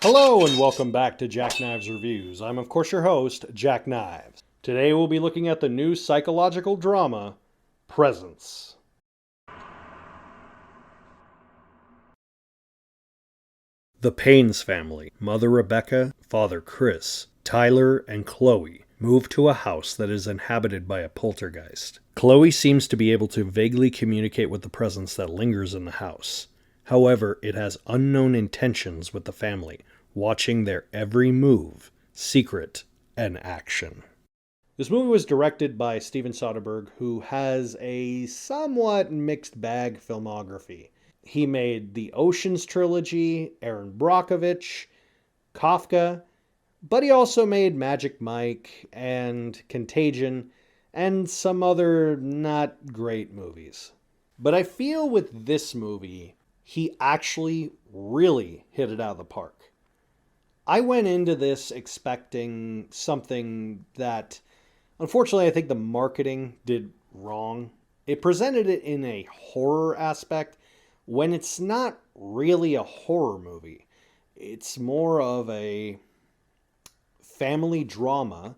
Hello and welcome back to Jackknives Reviews. I'm of course your host, Jack Knives. Today we'll be looking at the new psychological drama, Presence. The Paynes family, Mother Rebecca, Father Chris, Tyler, and Chloe, move to a house that is inhabited by a poltergeist. Chloe seems to be able to vaguely communicate with the presence that lingers in the house. However, it has unknown intentions with the family, watching their every move, secret, and action. This movie was directed by Steven Soderbergh, who has a somewhat mixed bag filmography. He made the Ocean's trilogy, Aaron Brockovich, Kafka, but he also made Magic Mike and Contagion and some other not great movies. But I feel with this movie, he actually really hit it out of the park. I went into this expecting something that, unfortunately, I think the marketing did wrong. It presented it in a horror aspect when it's not really a horror movie. It's more of a family drama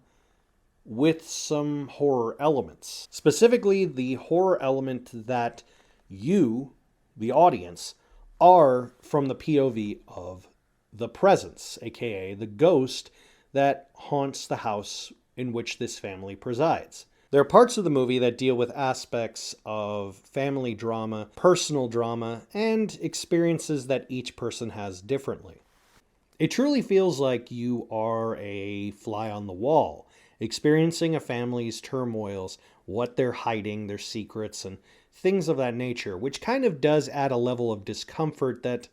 with some horror elements. Specifically, the horror element that you, the audience, are from the POV of the presence, aka the ghost that haunts the house in which this family presides. There are parts of the movie that deal with aspects of family drama, personal drama, and experiences that each person has differently. It truly feels like you are a fly on the wall, experiencing a family's turmoils, what they're hiding, their secrets, and things of that nature, which kind of does add a level of discomfort that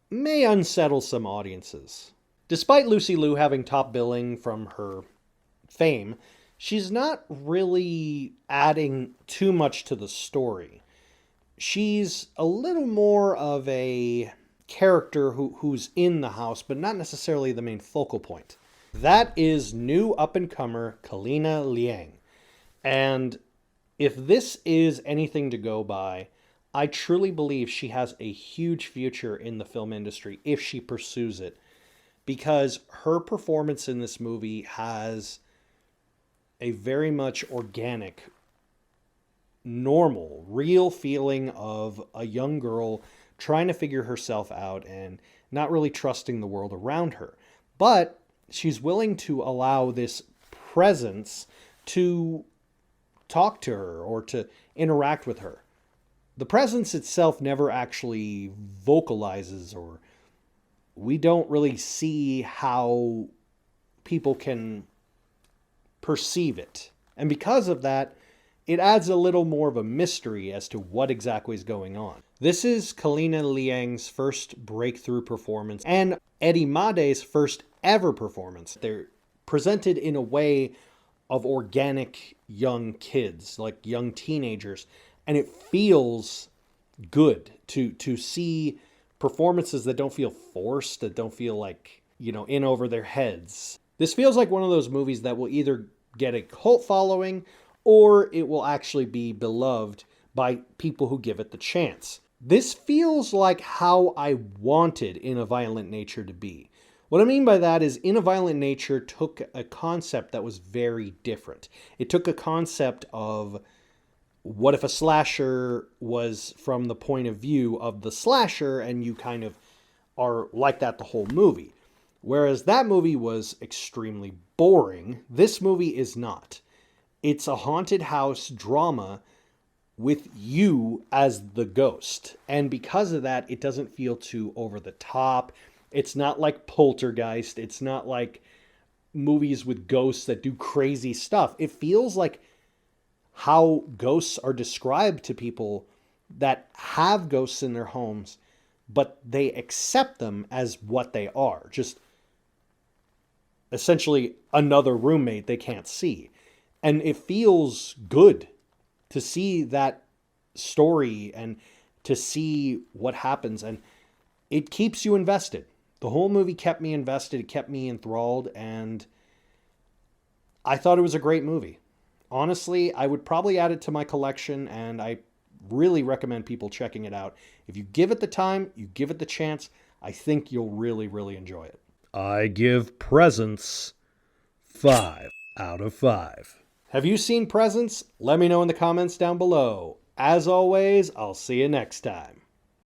may unsettle some audiences. Despite Lucy Liu having top billing from her fame, she's not really adding too much to the story. She's a little more of a character who's in the house, but not necessarily the main focal point. That is new up-and-comer Kalina Liang. And if this is anything to go by, I truly believe she has a huge future in the film industry if she pursues it, because her performance in this movie has a very much organic, normal, real feeling of a young girl trying to figure herself out and not really trusting the world around her. But she's willing to allow this presence to talk to her or to interact with her. The presence itself never actually vocalizes, or we don't really see how people can perceive it. And because of that, it adds a little more of a mystery as to what exactly is going on. This is Kalina Liang's first breakthrough performance and Eddie Made's first ever performance. They're presented in a way of organic young kids, like young teenagers, and it feels good to see performances that don't feel forced, that don't feel like, in over their heads. This feels like one of those movies that will either get a cult following or it will actually be beloved by people who give it the chance. This feels like how I wanted In a Violent Nature to be. What I mean by that is In a Violent Nature took a concept that was very different. It took a concept of what if a slasher was from the point of view of the slasher and you kind of are like that the whole movie. Whereas that movie was extremely boring, this movie is not. It's a haunted house drama with you as the ghost. And because of that, it doesn't feel too over the top. It's not like Poltergeist. It's not like movies with ghosts that do crazy stuff. It feels like how ghosts are described to people that have ghosts in their homes, but they accept them as what they are. Just essentially another roommate they can't see. And it feels good to see that story and to see what happens. And it keeps you invested. The whole movie kept me invested. It kept me enthralled. And I thought it was a great movie. Honestly, I would probably add it to my collection, and I really recommend people checking it out. If you give it the time, you give it the chance, I think you'll really, really enjoy it. I give Presence 5 out of 5. Have you seen Presence? Let me know in the comments down below. As always, I'll see you next time.